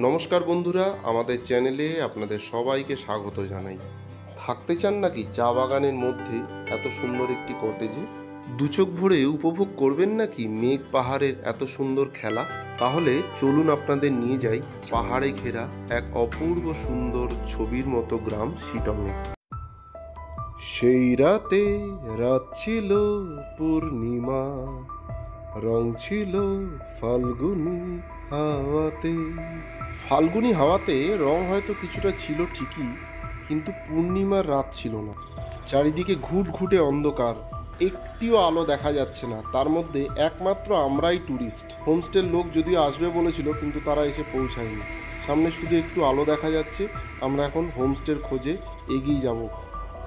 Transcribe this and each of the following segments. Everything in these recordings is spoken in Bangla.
নমস্কার বন্ধুরা, আমাদের চ্যানেলে আপনাদের সবাইকে স্বাগত জানাই। থাকতে চান নাকি চা বাগানের মধ্যে এত সুন্দর একটি কটেজে? দুচোখ ভরে উপভোগ করবেন নাকি মেঘ পাহাড়ের এত সুন্দর খেলা? তাহলে চলুন আপনাদের নিয়ে যাই পাহাড়ে ঘেরা এক অপূর্ব সুন্দর ছবির মতো গ্রাম শিটংয়ে। সেই রাতে রাত ছিল পূর্ণিমা, রং ছিল ফাল্গুনি হাওয়াতে। ফাল্গুনি হাওয়াতে রং হয়তো কিছুটা ছিল ঠিকই, কিন্তু পূর্ণিমার রাত ছিল না। চারিদিকে ঘুটঘুটে অন্ধকার, একটিও আলো দেখা যাচ্ছে না। তার মধ্যে একমাত্র আমরাই ট্যুরিস্ট। হোমস্টের লোক যদিও আসবে বলেছিল, কিন্তু তারা এসে পৌঁছায়নি। সামনে শুধু একটু আলো দেখা যাচ্ছে। আমরা এখন হোমস্টের খোঁজে এগিয়ে যাব।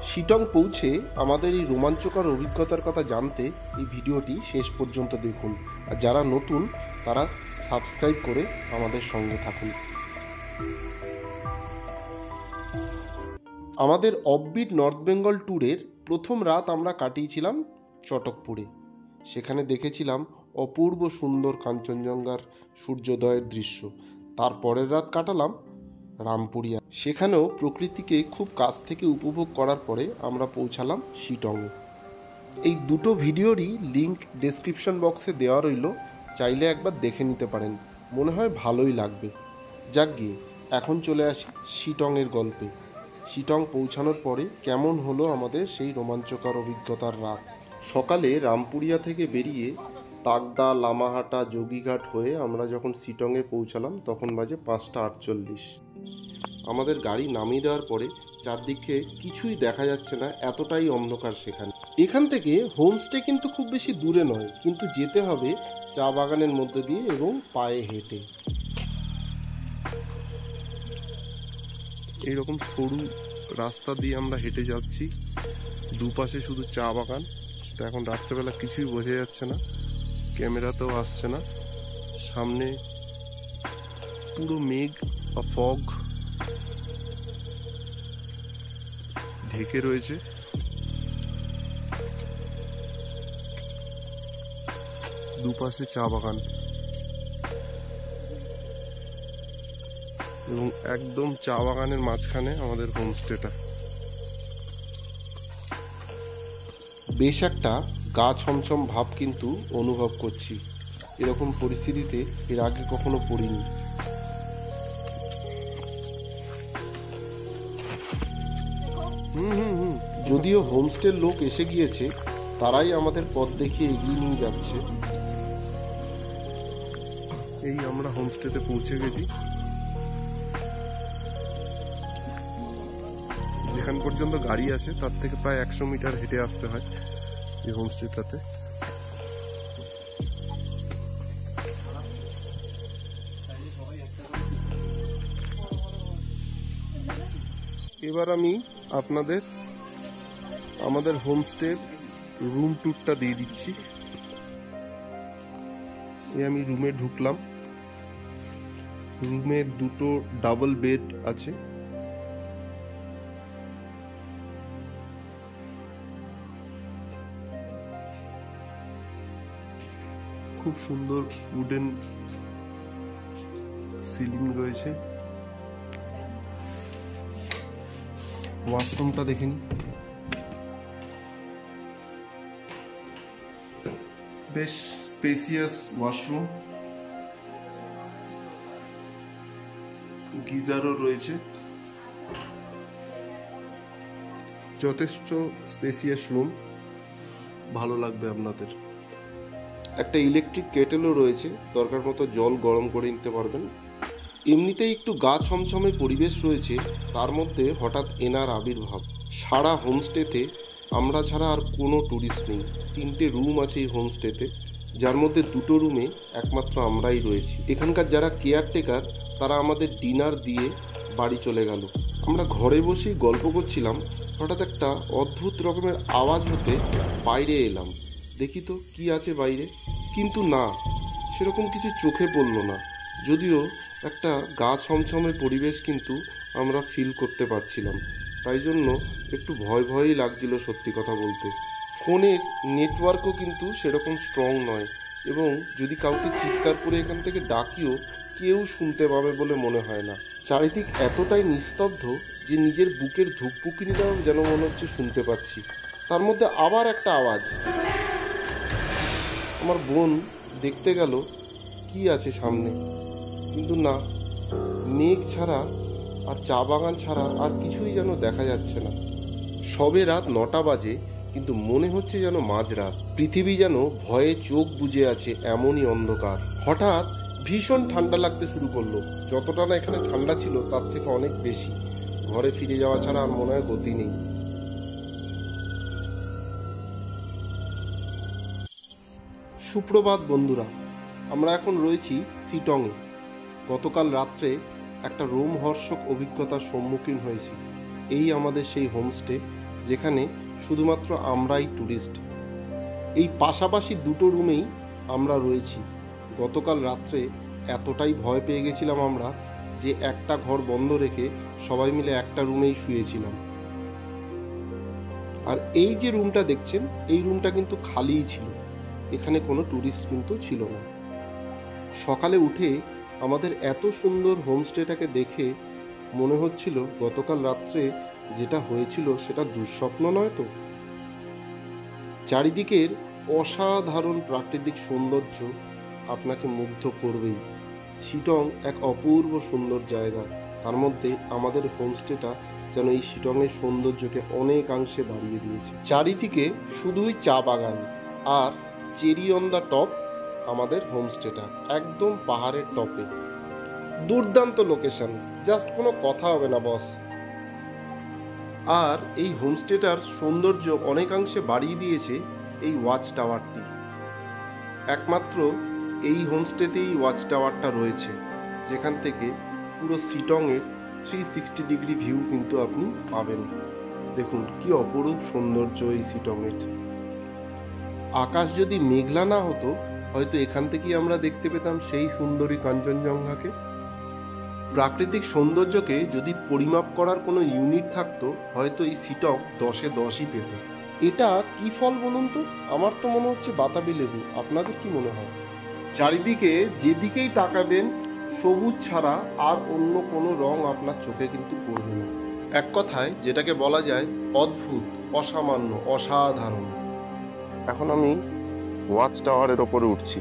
শিটং পৌঁছে আমাদের এই রোমাঞ্চকর অভিজ্ঞতার কথা জানতে এই ভিডিওটি শেষ পর্যন্ত দেখুন। আর যারা নতুন তারা সাবস্ক্রাইব করে আমাদের সঙ্গে থাকুন। আমাদের অফবিট নর্থ বেঙ্গল ট্যুরের প্রথম রাত আমরা কাটিয়েছিলাম চটকপুরে। সেখানে দেখেছিলাম অপূর্ব সুন্দর কাঞ্চনজঙ্ঘার সূর্যোদয়ের দৃশ্য। তারপরের রাত কাটালাম রামপুরিয়া। সেখানেও প্রকৃতিকে খুব কাছ থেকে উপভোগ করার পরে আমরা পৌঁছালাম শিটংয়ে। এই দুটো ভিডিওরই লিংক ডেসক্রিপশন বক্সে দেওয়া রইল, চাইলে একবার দেখে নিতে পারেন। মনে হয় ভালোই লাগবে। যাক গিয়ে এখন চলে আসি শিটংয়ের গল্পে। শিটং পৌঁছানোর পরে কেমন হলো আমাদের সেই রোমাঞ্চকর অভিজ্ঞতার রাত। সকালে রামপুরিয়া থেকে বেরিয়ে তাকদা, লামাহাটা, যোগীঘাট হয়ে আমরা যখন শিটংয়ে পৌঁছালাম তখন বাজে 5:48। আমাদের গাড়ি নামিয়ে দেওয়ার পরে চারদিকে কিছুই দেখা যাচ্ছে না, এতটাই অন্ধকার সেখানে। এখান থেকে হোমস্টে কিন্তু খুব বেশি দূরে নয়, কিন্তু যেতে হবে চা বাগানের মধ্যে দিয়ে এবং পায়ে হেঁটে। এইরকম সরু রাস্তা দিয়ে আমরা হেঁটে যাচ্ছি, দুপাশে শুধু চা বাগান। সেটা এখন রাত্রেবেলা কিছুই বোঝা যাচ্ছে না, ক্যামেরাতেও আসছে না। সামনে পুরো মেঘ বা ফগ ঢেকে রয়েছে। দুপাশে চা বাগান এবং একদম চা বাগানের মাঝখানে আমাদের হোমস্টেটা। বেশ একটা গা ছমছম ভাব কিন্তু অনুভব করছি। এরকম পরিস্থিতিতে এর আগে কখনো পড়িনি। যদিও হোমস্টের লোক এসে গিয়েছে, তারাই আমাদের পথ দেখিয়ে এগিয়ে নিয়ে যাচ্ছে। এই আমরা হোমস্টেতে পৌঁছে গেছি। যেখান পর্যন্ত গাড়ি আসে তার থেকে প্রায় 100 মিটার হেঁটে আসতে হয় এই হোমস্টেটাতে। এবার আমি আপনাদের আমাদের হোমস্টের রুম ট্যুরটা দিয়ে দিচ্ছি। আমি রুমে ঢুকলাম। রুমে দুটো ডাবল বেড আছে। খুব সুন্দর উডেন সিলিং রয়েছে। ওয়াশরুমটা দেখে নিন, বেশ স্পেসিয়াস ওয়াশরুম। গিজারও রয়েছে। যথেষ্ট স্পেসিয়াস রুম, ভালো লাগবে আপনাদের। একটা ইলেকট্রিক কেটেলও রয়েছে, দরকার মতো জল গরম করে নিতে পারবেন। এমনিতেই একটু গা ছমছমে পরিবেশ রয়েছে, তার মধ্যে হঠাৎ এনার আবির্ভাব। সারা হোমস্টেতে আমরা ছাড়া আর কোনো ট্যুরিস্ট নেই। 3টে রুম আছে এই হোমস্টেতে, যার মধ্যে 2টো রুমে একমাত্র আমরাই রয়েছি। এখানকার যারা কেয়ারটেকার তারা আমাদের ডিনার দিয়ে বাড়ি চলে গেল। আমরা ঘরে বসেই গল্প করছিলাম, হঠাৎ একটা অদ্ভুত রকমের আওয়াজ হতে বাইরে এলাম। দেখি তো কি আছে বাইরে, কিন্তু না, সেরকম কিছু চোখে পড়ল না। যদিও একটা গা ছমছমে পরিবেশ কিন্তু আমরা ফিল করতে পারছিলাম, তাই জন্য একটু ভয় ভয়ই লাগছিল সত্যি কথা বলতে। ফোনের নেটওয়ার্কও কিন্তু সেরকম স্ট্রং নয়, এবং যদি কাউকে চিৎকার করে এখান থেকে ডাকিও কেউ শুনতে পাবে বলে মনে হয় না। চারিদিক এতটাই নিস্তব্ধ যে নিজের বুকের ধুকপুকিনিটাও যেন মনে হচ্ছে শুনতে পাচ্ছি। তার মধ্যে আবার একটা আওয়াজ। আমার বোন দেখতে গেল কি আছে সামনে, কিন্তু না, মেঘ ছাড়া আর চা বাগান ছাড়া আর কিছুই যেন দেখা যাচ্ছে না। সবে রাত 9টা বাজে, কিন্তু মনে হচ্ছে যেন মাঝরাত। পৃথিবী যেন ভয়ে চোখ বুজে আছে, এমনই অন্ধকার। হঠাৎ ভীষণ ঠান্ডা লাগতে শুরু করলো। যতটা না এখানে ঠান্ডা ছিল তার থেকে অনেক বেশি। ঘরে ফিরে যাওয়া ছাড়া আর মনে হয় গতি নেই। সুপ্রভাত বন্ধুরা, আমরা এখন রয়েছি শিটংয়ে। গতকাল রাত্রে একটা রোমহর্ষক অভিজ্ঞতার সম্মুখীন হয়েছি। এই আমাদের সেই হোমস্টে, যেখানে শুধুমাত্র আমরাই ট্যুরিস্ট। এই পাশাপাশি দুটো রুমেই আমরা রয়েছি। গতকাল রাত্রে এতটাই ভয় পেয়ে গেছিলাম আমরা যে একটা ঘর বন্ধ রেখে সবাই মিলে একটা রুমেই শুয়েছিলাম। আর এই যে রুমটা দেখছেন, এই রুমটা কিন্তু খালিই ছিল। এখানে কোনো ট্যুরিস্ট কিন্তু ছিল না। সকালে উঠে আমাদের এত সুন্দর হোমস্টেটাকে দেখে মনে হচ্ছিল গতকাল রাত্রে যেটা হয়েছিল সেটা দুঃস্বপ্ন নয় তো। চারিদিকের অসাধারণ প্রাকৃতিক সৌন্দর্য আপনাকে মুগ্ধ করবেই। শিটং এক অপূর্ব সুন্দর জায়গা। তার মধ্যে আমাদের হোমস্টেটা যেন এই শিটংয়ের সৌন্দর্যকে অনেকাংশে বাড়িয়ে দিয়েছে। চারিদিকে শুধুই চা বাগান আর চেরি অন দ্য টপ। আমাদের হোমস্টেটা একদম পাহাড়ের টপে। দুর্দান্ত লোকেশন, জাস্ট কোনো কথা হবে না বস। আর এই হোমস্টেটার সৌন্দর্য অনেকাংশে বাড়িয়ে দিয়েছে এই ওয়াচ টাওয়ারটি। একমাত্র এই হোমস্টেতেই ওয়াচ টাওয়ারটা রয়েছে, যেখান থেকে পুরো শিটংয়ের 360 ডিগ্রি ভিউ কিন্তু আপনি পাবেন। দেখুন কি অপরূপ সৌন্দর্য এই শিটংয়ের। আকাশ যদি মেঘলা না হতো, হয়তো এখান থেকেই আমরা দেখতে পেতাম সেই সুন্দরী কাঞ্চনজঙ্ঘাকে। প্রাকৃতিক সৌন্দর্যকে যদি পরিমাপ করার কোনো ইউনিট থাকতো, হয়তো এই শিটং 10-এ 10ই পেত। এটা কি ফল বলুন তো? আমার তো মনে হচ্ছে বাতাবি লেবু। আপনাদের কি মনে হয়? চারিদিকে যেদিকেই তাকাবেন সবুজ ছাড়া আর অন্য কোনো রং আপনার চোখে কিন্তু পড়বে না। এক কথায় যেটাকে বলা যায় অদ্ভুত, অসামান্য, অসাধারণ। এখন আমি ওয়াচ টাওয়ারের ওপরে উঠছি।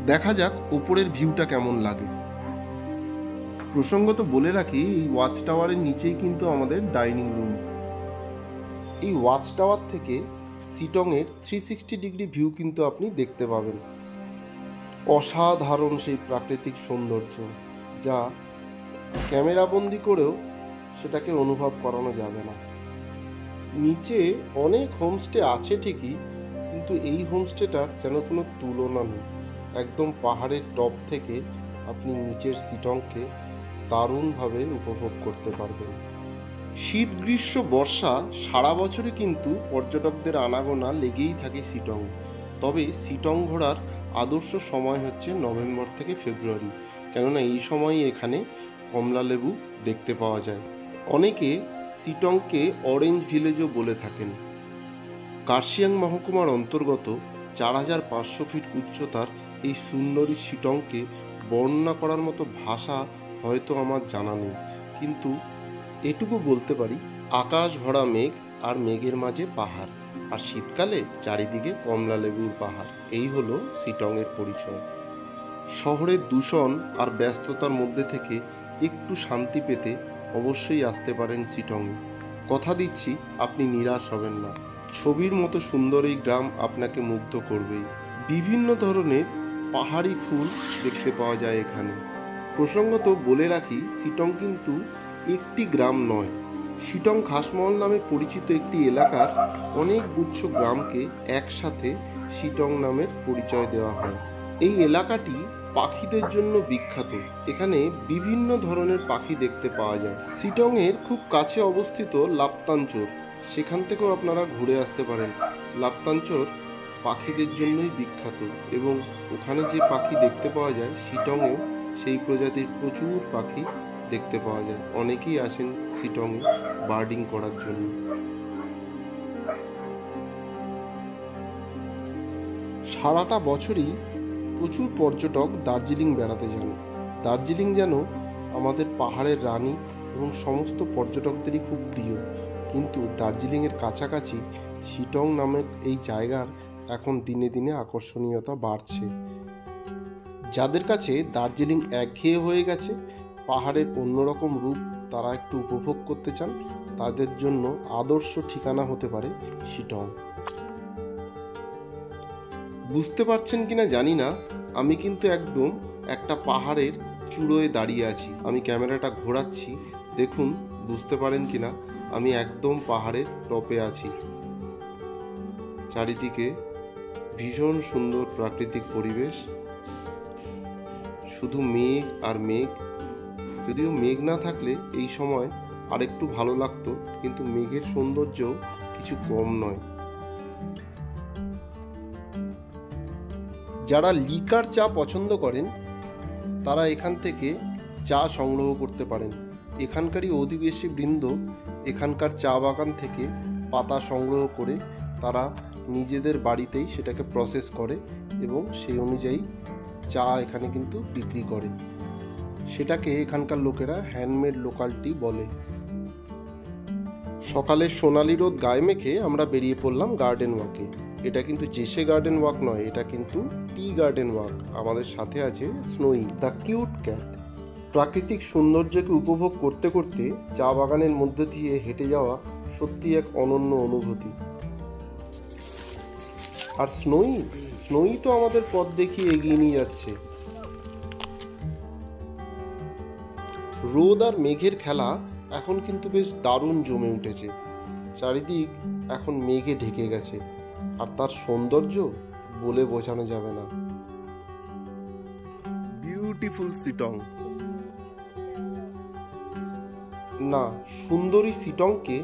দেখা যাক উপরের ভিউটা কেমন লাগে। প্রসঙ্গত বলে রাখি, এই ওয়াচ টাওয়ারের নিচেই কিন্তু আমাদের ডাইনিং রুম। এই ওয়াচ টাওয়ার থেকে শিটংয়ের 360 ডিগ্রি ভিউ কিন্তু আপনি দেখতে পাবেন। অসাধারণ সেই প্রাকৃতিক সৌন্দর্য, যা ক্যামেরাবন্দি করেও সেটাকে অনুভব করানো যাবে না। নিচে অনেক হোমস্টে আছে ঠিকই, কিন্তু এই হোমস্টেটার যেন কোনো তুলনা নেই। একদম পাহাড়ের টপ থেকে আপনি নিচের শিটংকে দারুণভাবে উপভোগ করতে পারবেন। শীত, গ্রীষ্ম, বর্ষা সারা বছরই কিন্তু পর্যটকদের আনাগোনা লেগেই থাকে শিটং। তবে শিটং ঘোরার আদর্শ সময় হচ্ছে নভেম্বর থেকে ফেব্রুয়ারি, কেননা এই সময়ই এখানে কমলা লেবু দেখতে পাওয়া যায়। অনেকে শিটংকে অরেঞ্জ ভিলেজও বলে থাকেন। কার্শিয়াং মহকুমার অন্তর্গত 4500 ফিট উচ্চতার এই সুন্দরী শিটংকে বর্ণনা করার মতো ভাষা হয়তো আমার জানা নেই, কিন্তু এটুকু বলতে পারি, আকাশ ভরা মেঘ আর মেঘের মাঝে পাহাড়, আর শীতকালে চারিদিকে কমলা লেবুর পাহাড়। এই হলো শিটংয়ের পরিচয়। শহরের দূষণ আর ব্যস্ততার মধ্যে থেকে একটু শান্তি পেতে অবশ্যই আসতে পারেন শিটংয়ে। কথা দিচ্ছি আপনি নিরাশ হবেন না। ছবির মতো সুন্দর এই গ্রাম আপনাকে মুগ্ধ করবেই। বিভিন্ন ধরনের পাহাড়ি ফুল দেখতে পাওয়া যায় এখানে। প্রসঙ্গত বলে রাখি, শিটং কিন্তু একটি গ্রাম নয়। শিটং খাসমহল নামে পরিচিত একটি এলাকার অনেক গুচ্ছ গ্রামকে একসাথে শিটং নামের পরিচয় দেওয়া হয়। এই এলাকাটি পাখিদের জন্য বিখ্যাত। এখানে বিভিন্ন ধরনের পাখি দেখতে পাওয়া যায়। শিটংয়ের খুব কাছে অবস্থিত লাপ্তানচোর, সেখান থেকেও আপনারা ঘুরে আসতে পারেন। লাপ্তানচোর পাখিদের জন্যই বিখ্যাত, এবং ওখানে যে পাখি দেখতে পাওয়া যায়, শিটংয়েও সেই প্রজাতির প্রচুর পাখি দেখতে পাওয়া যায়। অনেকেই আসেন শিটংয়ে বার্ডিং করার জন্য। সারাটা বছরই প্রচুর পর্যটক দার্জিলিং বেড়াতে যান। দার্জিলিং যেন আমাদের পাহাড়ের রানী এবং সমস্ত পর্যটকদেরই খুব প্রিয়। কিন্তু দার্জিলিংয়ের কাছাকাছি শিটং নামক এই জায়গার এখন দিনে দিনে আকর্ষণীয়তা বাড়ছে। যাদের কাছে দার্জিলিং একঘেয়ে হয়ে গেছে, পাহাড়ের অন্যরকম রূপ তারা একটু উপভোগ করতে চান, তাদের জন্য আদর্শ ঠিকানা হতে পারে শিটং। বুঝতে পারছেন কিনা জানি না, আমি কিন্তু একদম একটা পাহাড়ের চূড়োয় দাঁড়িয়ে আছি। আমি ক্যামেরাটা ঘোরাচ্ছি, দেখুন বুঝতে পারেন কিনা আমি একদম পাহাড়ের টপে আছি। চারিদিকে ভীষণ সুন্দর প্রাকৃতিক পরিবেশ, শুধু মেঘ আর মেঘ। যদিও মেঘ না থাকলে এই সময় আরেকটু ভালো লাগতো, কিন্তু মেঘের সৌন্দর্য কিছু কম নয়। যারা লিকার চা পছন্দ করেন তারা এখান থেকে চা সংগ্রহ করতে পারেন। এখানকারই অধিবাসী বৃন্দ এখানকার চা বাগান থেকে পাতা সংগ্রহ করে তারা নিজেদের বাড়িতেই সেটাকে প্রসেস করে এবং সেই অনুযায়ী চা এখানে কিন্তু বিক্রি করে। সেটাকে এখানকার লোকেরা হ্যান্ডমেড লোকাল টি বলে। সকালে সোনালি রোদ গায়ে মেখে আমরা বেরিয়ে পড়লাম গার্ডেন ওয়াকে। এটা কিন্তু জেসে গার্ডেন ওয়াক নয়, এটা কিন্তু টি গার্ডেন ওয়াক। আমাদের সাথে আছে স্নোই দ্য কিউট ক্যাট। প্রাকৃতিক সৌন্দর্যকে উপভোগ করতে করতে চা বাগানের মধ্যে দিয়ে হেঁটে যাওয়া সত্যি এক অনন্য অনুভূতি। আর স্নোই তো আমাদের পথ দেখিয়ে এগিয়ে নিয়ে যাচ্ছে। রোদ আর মেঘের খেলা এখন কিন্তু বেশ দারুণ জমে উঠেছে। চারিদিক এখন মেঘে ঢেকে গেছে, আর তার সৌন্দর্য বলে বোঝানো যাবে না। বিউটিফুল শিটং। না, সুন্দরী শিটংকে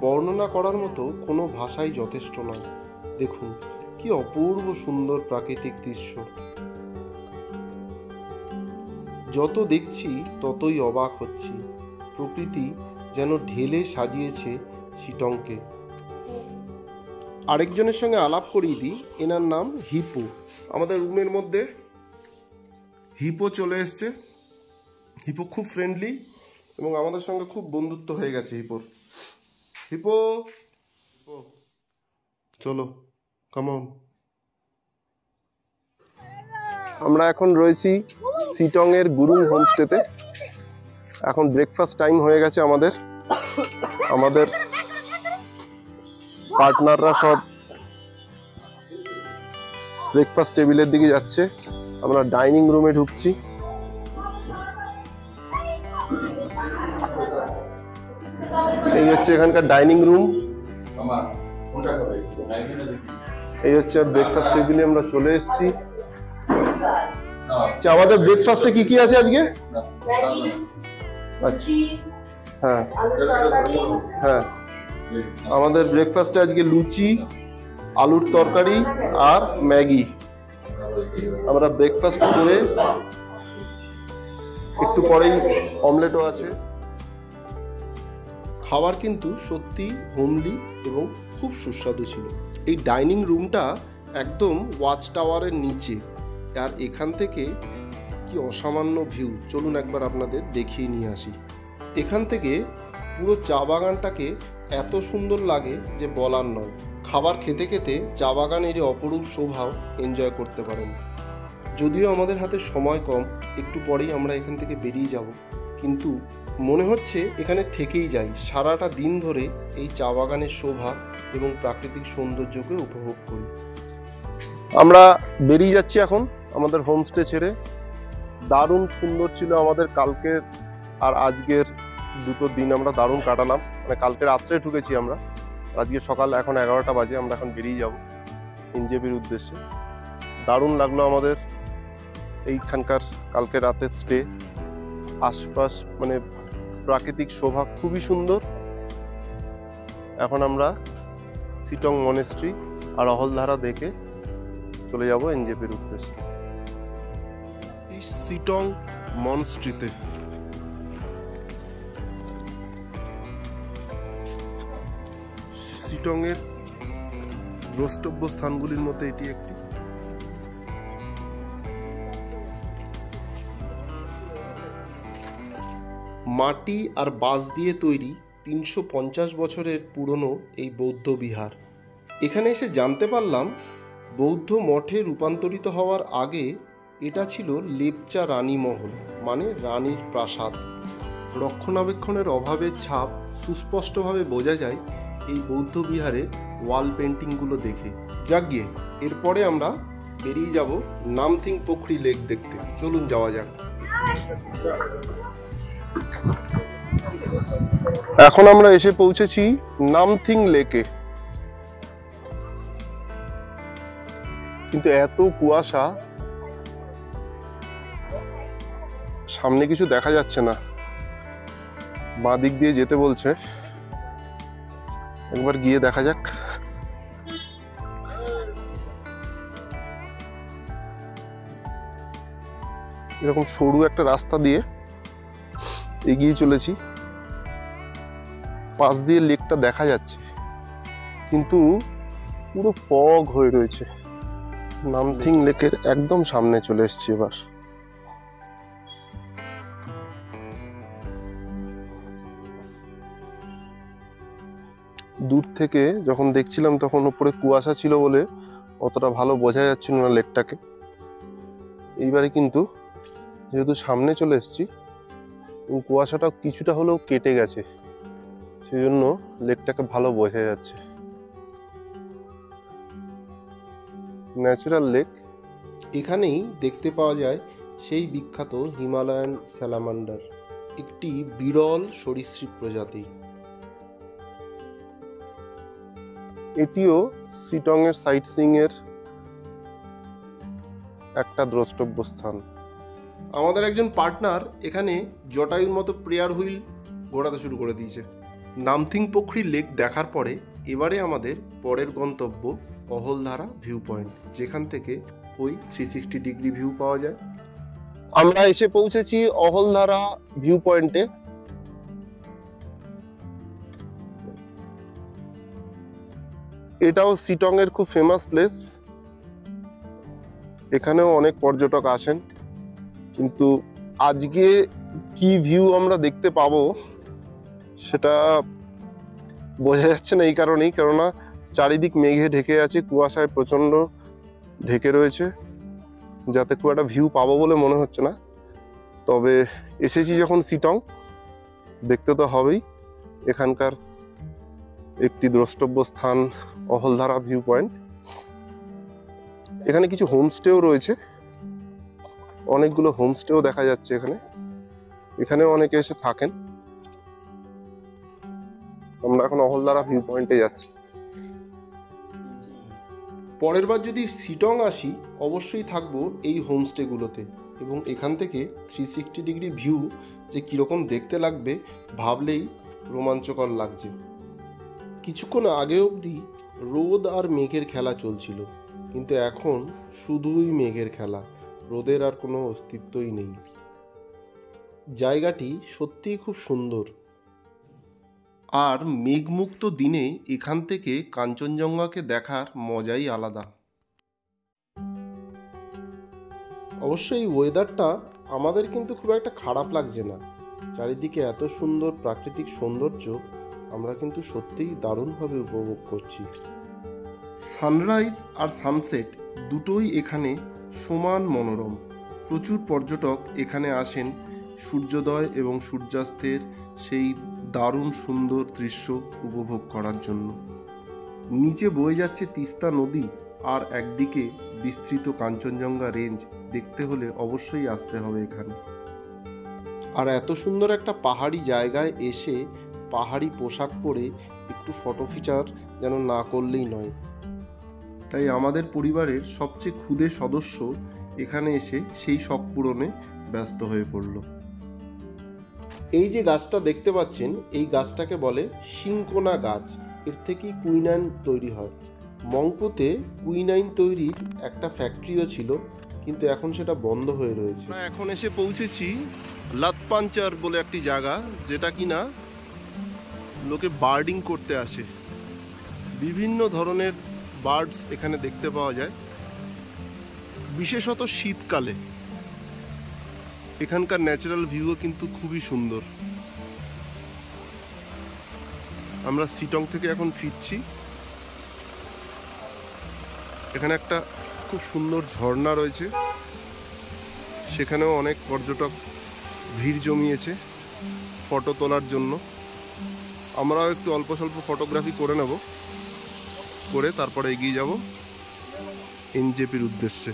বর্ণনা করার মতো কোনো ভাষাই যথেষ্ট নয়। দেখুন কি অপূর্ব সুন্দর প্রাকৃতিক দৃশ্য। যত দেখছি ততই অবাক হচ্ছি। প্রকৃতি যেন ঢেলে সাজিয়েছে শিটংকে। আরেকজনের সঙ্গে আলাপ করিয়ে দিই, এনার নাম হিপো। আমাদের রুমের মধ্যে হিপো চলে এসছে। হিপো খুব ফ্রেন্ডলি এবং আমাদের সঙ্গে খুব বন্ধুত্ব হয়ে গেছে হিপোর। হিপো চলো, কাম অন। আমরা এখন রয়েছি শিটং এর গুরুং হোমস্টেতে। এখন ব্রেকফাস্ট টাইম হয়ে গেছে আমাদের। পার্টনাররা সব ব্রেকফাস্ট টেবিলের দিকে যাচ্ছে। আমরা ডাইনিং রুমে ঢুকছি। এই হচ্ছে এখানকার ডাইনিং রুম। এই হচ্ছে ব্রেকফাস্ট টেবিলে আমরা চলে এসেছি। আচ্ছা, আমাদের ব্রেকফাস্টে কি কি আছে আজকে? আচ্ছা, হ্যাঁ হ্যাঁ, আমাদের ব্রেকফাস্টে আজকে লুচি, আলুর তরকারি আর ম্যাগি। আমরা ব্রেকফাস্ট করে একটু পরেই অমলেটও আছে। খাবার কিন্তু সত্যি হোমলি এবং খুব সুস্বাদু ছিল। এই ডাইনিং রুমটা একদম ওয়াচ টাওয়ারের নিচে, আর এখান থেকে কি অসামান্য ভিউ। চলুন একবার আপনাদের দেখিয়ে নিয়ে আসি। এখান থেকে পুরো চা বাগানটাকে এত সুন্দর লাগে যে বলার নয়। খাবার খেতে খেতে চা বাগানের এই অপরূপ শোভাও এনজয় করতে পারেন। যদিও আমাদের হাতে সময় কম, একটু পরেই আমরা এখান থেকে বেরিয়ে যাব, কিন্তু মনে হচ্ছে এখানে থেকেই যাই, সারাটা দিন ধরে এই চা বাগানের শোভা এবং প্রাকৃতিক সৌন্দর্যকে উপভোগ করি। আমরা বেরিয়ে যাচ্ছি এখন আমাদের হোমস্টে ছেড়ে। দারুণ সুন্দর ছিল আমাদের কালকের আর আজকের দুটো দিন, আমরা দারুণ কাটালাম। মানে কালকে রাত্রে ঢুকেছি আমরা, আজকে সকাল এখন 11টা বাজে। আমরা এখন বেরিয়ে যাব এনজেপির উদ্দেশ্যে। দারুণ লাগলো আমাদের এইখানকার কালকে রাতের স্টে। আশপাশ মানে প্রাকৃতিক শোভা খুবই সুন্দর। এখন আমরা শিটং মনেস্ট্রি আর অহলধারা দেখে চলে যাব এনজেপির উদ্দেশ্যে। শিটং মনেস্ট্রিতে শিটংয়ের দ্রষ্টব্য স্থানগুলির মধ্যে এটি একটি। মাটি আর বাঁশ দিয়ে তৈরি 350 বছরের পুরনো এই বৌদ্ধ বিহার। এখানে এসে জানতে পারলাম বৌদ্ধ মঠে রূপান্তরিত হওয়ার আগে এটা ছিল লেপচা রানী মহল, মানে রানীর প্রাসাদ। রক্ষণাবেক্ষণের অভাবের ছাপ সুস্পষ্টভাবে বোঝা যায় এই বৌদ্ধ বিহারের ওয়াল পেন্টিংগুলো দেখে। যাক গিয়ে, এরপরে আমরা বেরিয়ে যাব নামথিং পোখরি লেক দেখতে। চলুন যাওয়া যাক। এখন আমরা এসে পৌঁছেছি নামথিং লেকে, কিন্তু এত কুয়াশা, সামনে কিছু দেখা যাচ্ছে না। বাঁ দিক দিয়ে যেতে বলছে, একবার গিয়ে দেখা যাক। এরকম সরু একটা রাস্তা দিয়ে এগিয়ে চলেছি, পাশ দিয়ে লেকটা দেখা যাচ্ছে কিন্তু পুরো ফগ হয়ে রয়েছে। নামথিং লেকের একদম সামনে চলে এসেছি এবার। দূর থেকে যখন দেখছিলাম তখন উপরে কুয়াশা ছিল বলে অতটা ভালো বোঝা যাচ্ছিল না লেকটাকে। এইবারে কিন্তু যেহেতু সামনে চলে এসেছি, কুয়াশাটা কিছুটা হলেও কেটে গেছে, সেই জন্য লেকটাকে ভালো বোঝা যাচ্ছে। Natural lake. এখানেই দেখতে পাওয়া যায় সেই বিখ্যাত হিমালয়ান স্যালামান্ডার, একটি বিরল সরীসৃপ প্রজাতি। এটিও শিটং এর সাইট সিইং এর একটা দ্রষ্টব্য স্থান। আমাদের একজন পার্টনার এখানে জটায়ুর মতো প্রেয়ার হুইল ঘোরাতে শুরু করে দিয়েছে। নামথিং পোখরি লেক দেখার পরে এবারে আমাদের পরের গন্তব্য অহলধারা ভিউ পয়েন্ট, যেখান থেকে ওই 360 ডিগ্রি ভিউ পাওয়া যায়। আমরা এসে পৌঁছেছি অহলধারা ভিউ পয়েন্টে। এটাও শিটং এর খুব ফেমাস প্লেস, এখানেও অনেক পর্যটক আসেন, কিন্তু আজকে কি ভিউ আমরা দেখতে পাবো সেটা বোঝা যাচ্ছে না। এই কারণেই, কেননা চারিদিক মেঘে ঢেকে আছে, কুয়াশায় প্রচন্ড ঢেকে রয়েছে, যাতে খুব একটা ভিউ পাবো বলে মনে হচ্ছে না। তবে এসেছি যখন শিটং, দেখতে তো হবেই। এখানকার একটি দ্রষ্টব্য স্থান অহলধারা ভিউ পয়েন্ট। এখানে কিছু হোমস্টেও রয়েছে, অনেকগুলো হোমস্টেও দেখা যাচ্ছে এখানে, এখানেও অনেকে এসে থাকেন। আমরা এখন অহলধারা ভিউ পয়েন্টে যাচ্ছি। পরের বার যদি শিটং আসি অবশ্যই থাকবো এই হোমস্টেগুলোতে, এবং এখান থেকে 360 ডিগ্রি ভিউ যে কীরকম দেখতে লাগবে ভাবলেই রোমাঞ্চকর লাগছে। কিছুক্ষণ আগে অবধি রোদ আর মেঘের খেলা চলছিল, কিন্তু এখন শুধুই মেঘের খেলা, রোদের আর কোনো অস্তিত্বই নেই। জায়গাটি সত্যিই খুব সুন্দর, আর মেঘমুক্ত দিনে এখান থেকে কাঞ্চনজঙ্ঘাকে দেখার মজাই আলাদা। অবশ্যই ওয়েদারটা আমাদের কিন্তু খুব একটা খারাপ লাগছে না, চারিদিকে এত সুন্দর প্রাকৃতিক সৌন্দর্য আমরা কিন্তু সত্যিই দারুণভাবে উপভোগ করছি। সানরাইজ আর সানসেট দুটোই এখানে সমান মনোরম। প্রচুর পর্যটক এখানে আসেন সূর্যোদয় এবং সূর্যাস্তের সেই দারুণ সুন্দর দৃশ্য উপভোগ করার জন্য। নিচে বয়ে যাচ্ছে তিস্তা নদী, আর একদিকে বিস্তৃত কাঞ্চনজঙ্ঘা রেঞ্জ দেখতে হলে অবশ্যই আসতে হবে এখানে। আর এত সুন্দর একটা পাহাড়ি জায়গায় এসে পাহাড়ি পোশাক পরে একটু ফটো ফিচার যেন না করলেই নয়। তাই আমাদের পরিবারের সবচেয়ে ক্ষুদে সদস্য এখানে এসে সেই শখ পূরণে ব্যস্ত হয়ে পড়ল। এই যে গাছটা দেখতে পাচ্ছেন, এই গাছটাকে বলে সিংকোনা গাছ। এর থেকেই কুইনাইন তৈরি হয়। মংপুতে কুইনাইন তৈরির একটা ফ্যাক্টরিও ছিল, কিন্তু এখন সেটা বন্ধ হয়ে রয়েছে। আমরা এখন এসে পৌঁছেছি লাতপাঞ্চার বলে একটি জায়গা, যেটা কিনা লোকে বার্ডিং করতে আসে। বিভিন্ন ধরনের বার্ডস এখানে দেখতে পাওয়া যায়, বিশেষত শীতকালে। এখানকার ন্যাচারাল ভিউও কিন্তু খুবই সুন্দর। আমরা শিটং থেকে এখন ফিরছি। এখানে একটা খুব সুন্দর ঝর্ণা রয়েছে, সেখানেও অনেক পর্যটক ভিড় জমিয়েছে ফটো তোলার জন্য। আমরাও একটু অল্প স্বল্প ফটোগ্রাফি করে নেব, করে তারপরে এগিয়ে যাব এনজেপির উদ্দেশ্যে।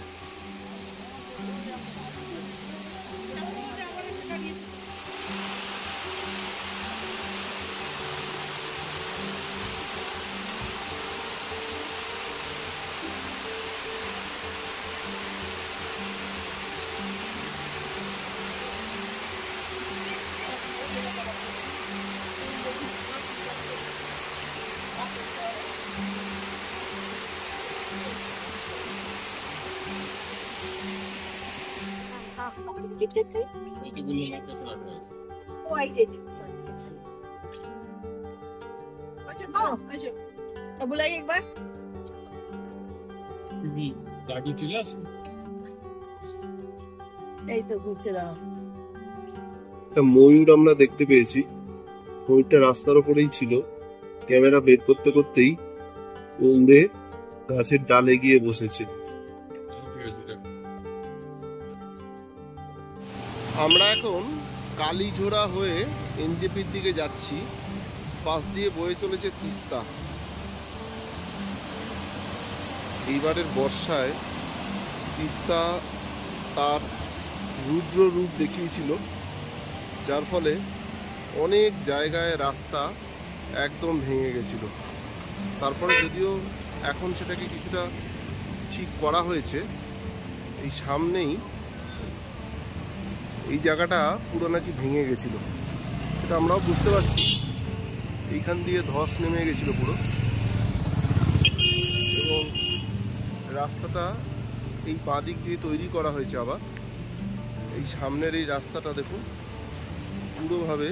Oh, I did. Sorry, sorry. बोला एक बार गाड़ी चले আসে এই তো ঘুরছিলাম। একটা ময়ূর আমরা দেখতে পেয়েছি, ময়ূরটা রাস্তার ওপরেই ছিল। ক্যামেরা বের করতে করতেই ও উড়ে গাছের ডালে গিয়ে বসেছে। আমরা এখন কালীঝোড়া হয়ে এনজেপির দিকে যাচ্ছি। পাশ দিয়ে বয়ে চলেছে তিস্তা। এইবারের বর্ষায় তিস্তা তার রুদ্র রূপ দেখিয়েছিল, যার ফলে অনেক জায়গায় রাস্তা একদম ভেঙে গেছিল। তারপরে যদিও এখন সেটাকে কিছুটা ঠিক করা হয়েছে। এই সামনেই এই জায়গাটা পুরো নাকি ভেঙে গেছিল, সেটা আমরাও বুঝতে পারছি। এইখান দিয়ে ধস নেমে গেছিল পুরো, এবং রাস্তাটা এই বাঁ দিক দিয়ে তৈরি করা হয়েছে আবার। এই সামনের এই রাস্তাটা দেখুন পুরোভাবে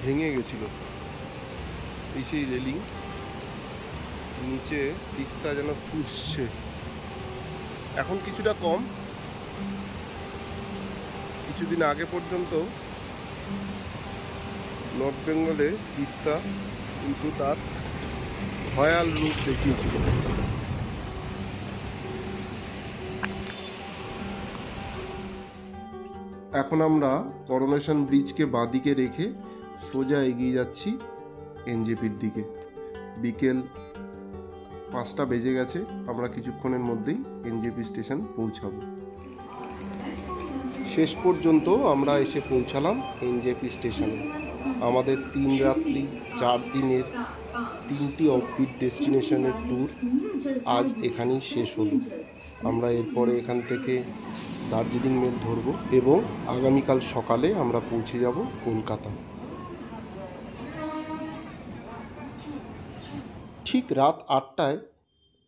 ভেঙে গেছিল। এই সেই রেলিং, নিচে তিস্তা যেন ফুসছে। এখন কিছুটা কম, কিছুদিন আগে পর্যন্ত নর্থ বেঙ্গলে তিস্তা কিন্তু তার ভয়াল রূপ দেখিয়েছিল। এখন আমরা করোনেশন ব্রিজকে বাঁদিকে রেখে সোজা এগিয়ে যাচ্ছি এনজেপির দিকে। বিকেল 5টা বেজে গেছে, আমরা কিছুক্ষণের মধ্যেই এনজেপি স্টেশন পৌঁছাবো। শেষ পর্যন্ত আমরা এসে পৌঁছালাম এনজেপি স্টেশনে। আমাদের 3 রাত্রি 4 দিনের 3টি অফবিট ডেস্টিনেশনের ট্যুর আজ এখানেই শেষ হলো। আমরা এরপরে এখান থেকে দার্জিলিং মেল ধরবো এবং আগামীকাল সকালে আমরা পৌঁছে যাব কলকাতা। ঠিক রাত 8টায়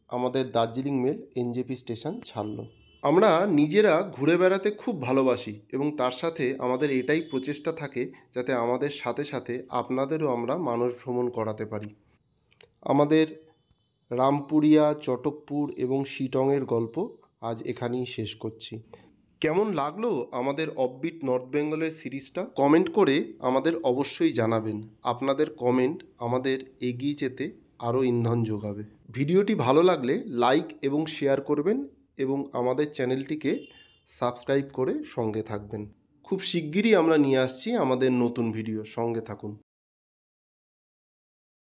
আমাদের দার্জিলিং মেল এনজেপি স্টেশন ছাড়লো। আমরা নিজেরা ঘুরে বেড়াতে খুব ভালোবাসি এবং তার সাথে আমাদের এটাই প্রচেষ্টা থাকে যাতে আমাদের সাথে সাথে আপনাদেরও আমরা মানস ভ্রমণ করাতে পারি। আমাদের রামপুরিয়া, চটকপুর এবং শিটংয়ের গল্প আজ এখানেই শেষ করছি। কেমন লাগলো আমাদের অফবিট নর্থ বেঙ্গলের সিরিজটা? কমেন্ট করে আমাদের অবশ্যই জানাবেন। আপনাদের কমেন্ট আমাদের এগিয়ে যেতে আরও ইন্ধন যোগাবে। ভিডিওটি ভালো লাগলে লাইক এবং শেয়ার করবেন এবং আমাদের চ্যানেলটিকে সাবস্ক্রাইব করে সঙ্গে থাকবেন। খুব শিগগিরই আমরা নিয়ে আসছি আমাদের নতুন ভিডিও, সঙ্গে থাকুন।